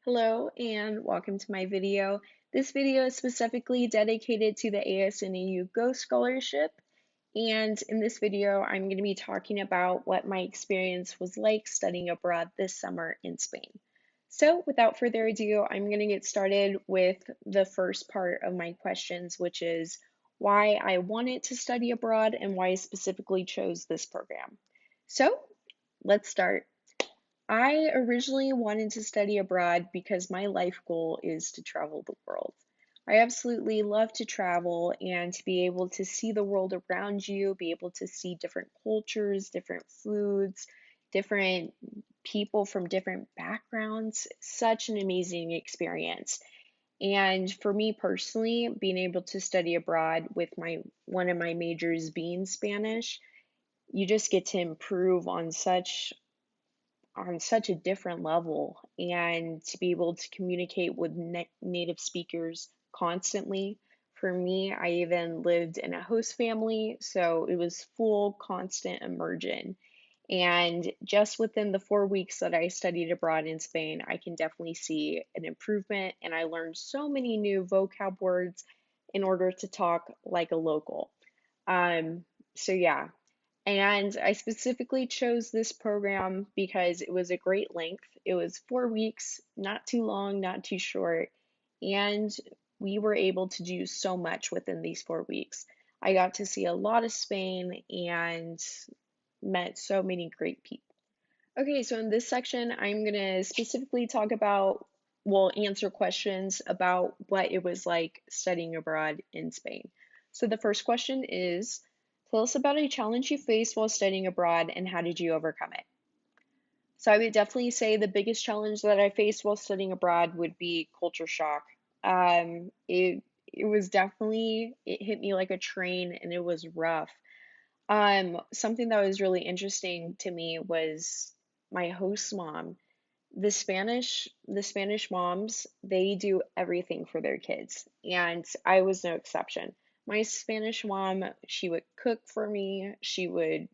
Hello and welcome to my video. This video is specifically dedicated to the ASNAU Go Scholarship. And in this video, I'm going to be talking about what my experience was like studying abroad this summer in Spain. So without further ado, I'm going to get started with the first part of my questions, which is why I wanted to study abroad and why I specifically chose this program. So let's start. I originally wanted to study abroad because my life goal is to travel the world. I absolutely love to travel and to be able to see the world around you, be able to see different cultures, different foods, different people from different backgrounds. Such an amazing experience. And for me personally, being able to study abroad with my one of my majors being Spanish, you just get to improve on such a different level, and to be able to communicate with native speakers constantly. For me, I even lived in a host family, so it was full constant immersion. And just within the 4 weeks that I studied abroad in Spain, I can definitely see an improvement, and I learned so many new vocab words in order to talk like a local. Um, so yeah, and I specifically chose this program because it was a great length. It was 4 weeks, not too long, not too short, and we were able to do so much within these 4 weeks. I got to see a lot of Spain and met so many great people. Okay, so in this section, I'm going to specifically talk about, well, answer questions about what it was like studying abroad in Spain. So the first question is, tell us about a challenge you faced while studying abroad and how did you overcome it? So I would definitely say the biggest challenge that I faced while studying abroad would be culture shock. It was definitely, it hit me like a train and it was rough. Something that was really interesting to me was my host mom. The Spanish moms, they do everything for their kids, and I was no exception. My Spanish mom, she would cook for me, she would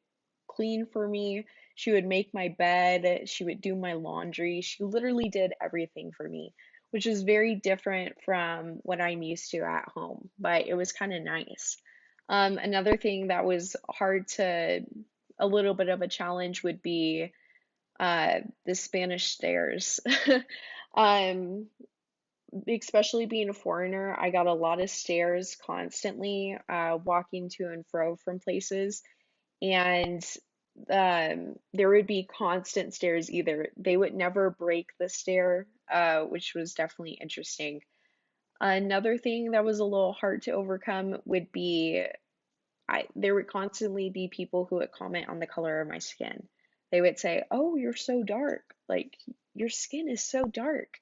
clean for me, she would make my bed, she would do my laundry. She literally did everything for me, which is very different from what I'm used to at home, but it was kind of nice. Another thing that was a little bit of a challenge would be the Spanish stairs. um, Especially being a foreigner, I got a lot of stares constantly, walking to and fro from places, and there would be constant stares. Either they would never break the stair, which was definitely interesting. Another thing that was a little hard to overcome would be there would constantly be people who would comment on the color of my skin. They would say, "Oh, you're so dark. Like your skin is so dark."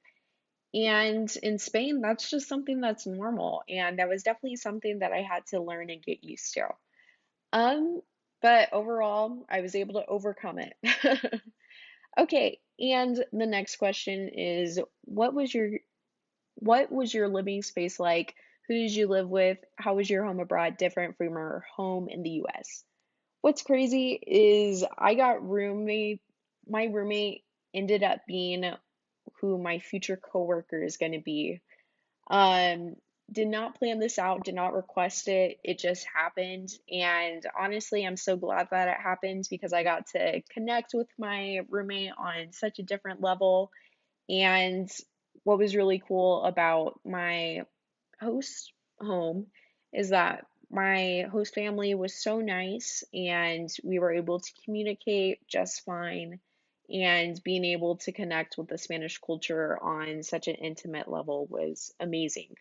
And in Spain, that's just something that's normal, and that was definitely something that I had to learn and get used to. Um, but overall, I was able to overcome it. Okay, and the next question is, what was your living space like? Who did you live with? How was your home abroad different from your home in the US? What's crazy is my roommate ended up being who my future coworker is going to be. Um, did not plan this out, did not request it. It just happened. And honestly, I'm so glad that it happened because I got to connect with my roommate on such a different level. And what was really cool about my host home is that my host family was so nice and we were able to communicate just fine, and being able to connect with the Spanish culture on such an intimate level was amazing.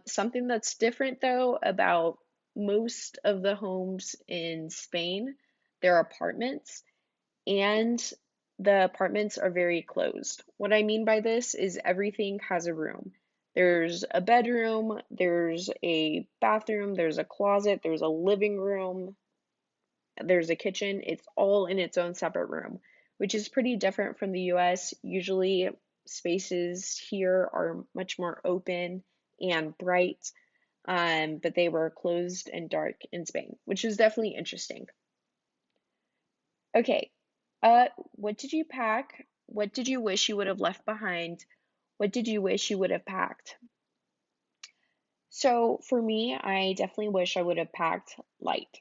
Something that's different though about most of the homes in Spain, they're apartments, and the apartments are very closed. What I mean by this is everything has a room. There's a bedroom, there's a bathroom, there's a closet, there's a living room, there's a kitchen. It's all in its own separate room, which is pretty different from the US. Usually, spaces here are much more open and bright, but they were closed and dark in Spain, which is definitely interesting. Okay, what did you pack? What did you wish you would have left behind? What did you wish you would have packed? So for me, I definitely wish I would have packed light.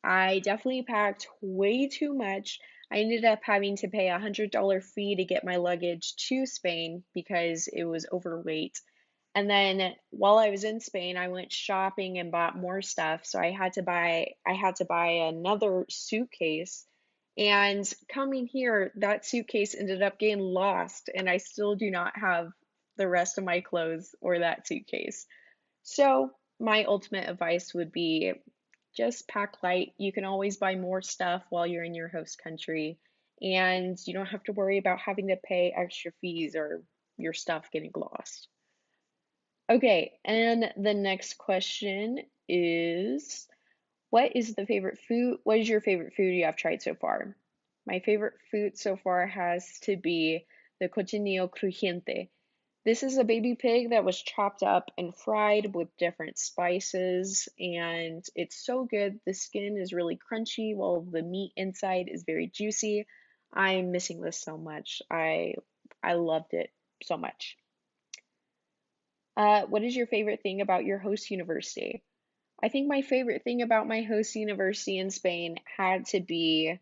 I definitely packed way too much. I ended up having to pay $100 fee to get my luggage to Spain because it was overweight. And then while I was in Spain, I went shopping and bought more stuff. So I had to buy another suitcase. And coming here, that suitcase ended up getting lost, and I still do not have the rest of my clothes or that suitcase. So, my ultimate advice would be just pack light. You can always buy more stuff while you're in your host country, and you don't have to worry about having to pay extra fees or your stuff getting lost. Okay, and the next question is what is your favorite food you have tried so far? My favorite food so far has to be the cochinillo crujiente. This is a baby pig that was chopped up and fried with different spices, and it's so good. The skin is really crunchy while the meat inside is very juicy. I'm missing this so much. I loved it so much. What is your favorite thing about your host university? I think my favorite thing about my host university in Spain had to be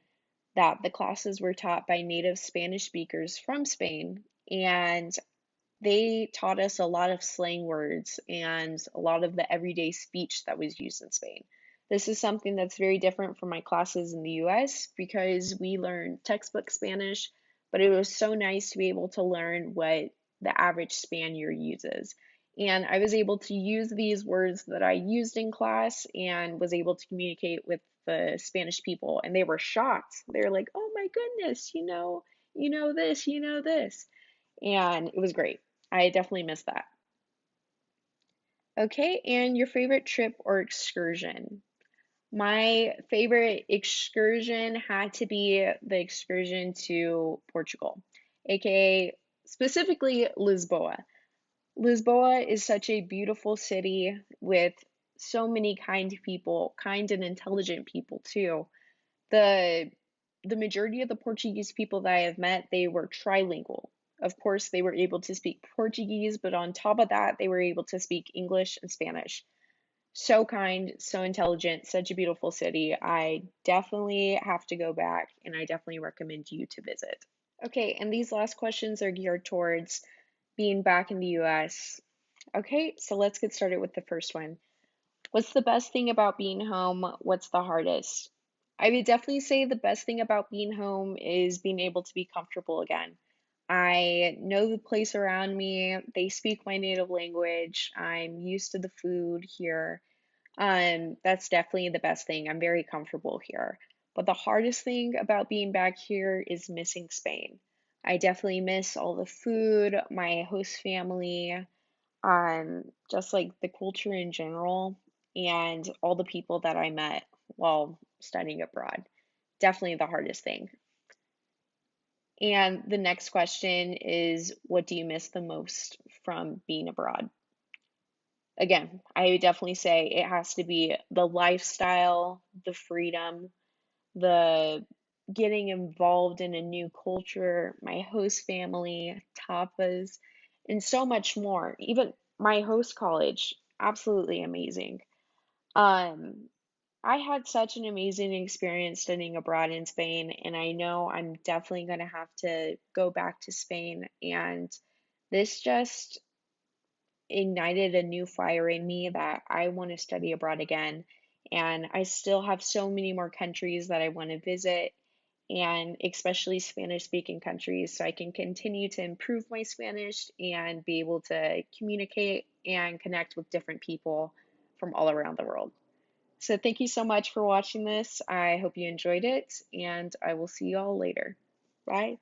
that the classes were taught by native Spanish speakers from Spain, and they taught us a lot of slang words and a lot of the everyday speech that was used in Spain. This is something that's very different from my classes in the US because we learned textbook Spanish, but it was so nice to be able to learn what the average Spaniard uses. And I was able to use these words that I used in class and was able to communicate with the Spanish people, and they were shocked. They were like, "Oh my goodness, you know this, you know this." And it was great. I definitely miss that. Okay, and your favorite trip or excursion? My favorite excursion had to be the excursion to Portugal, aka specifically Lisboa. Lisboa is such a beautiful city with so many kind people, kind and intelligent people too. The the majority of the Portuguese people that I have met, they were trilingual. Of course, they were able to speak Portuguese, but on top of that, they were able to speak English and Spanish. So kind, so intelligent, such a beautiful city. I definitely have to go back, and I definitely recommend you to visit. Okay, and these last questions are geared towards being back in the US. Okay, so let's get started with the first one. What's the best thing about being home? What's the hardest? I would definitely say the best thing about being home is being able to be comfortable again. I know the place around me. They speak my native language. I'm used to the food here. That's definitely the best thing. I'm very comfortable here. But the hardest thing about being back here is missing Spain. I definitely miss all the food, my host family, just like the culture in general, and all the people that I met while studying abroad. Definitely the hardest thing. And the next question is, what do you miss the most from being abroad? Again, I would definitely say it has to be the lifestyle, the freedom, the getting involved in a new culture, my host family, tapas, and so much more. Even my host college, absolutely amazing. Um, I had such an amazing experience studying abroad in Spain, and I know I'm definitely going to have to go back to Spain. And this just ignited a new fire in me that I want to study abroad again. And I still have so many more countries that I want to visit, and especially Spanish speaking countries, so I can continue to improve my Spanish and be able to communicate and connect with different people from all around the world. So, thank you so much for watching this. I hope you enjoyed it, and I will see you all later. Bye.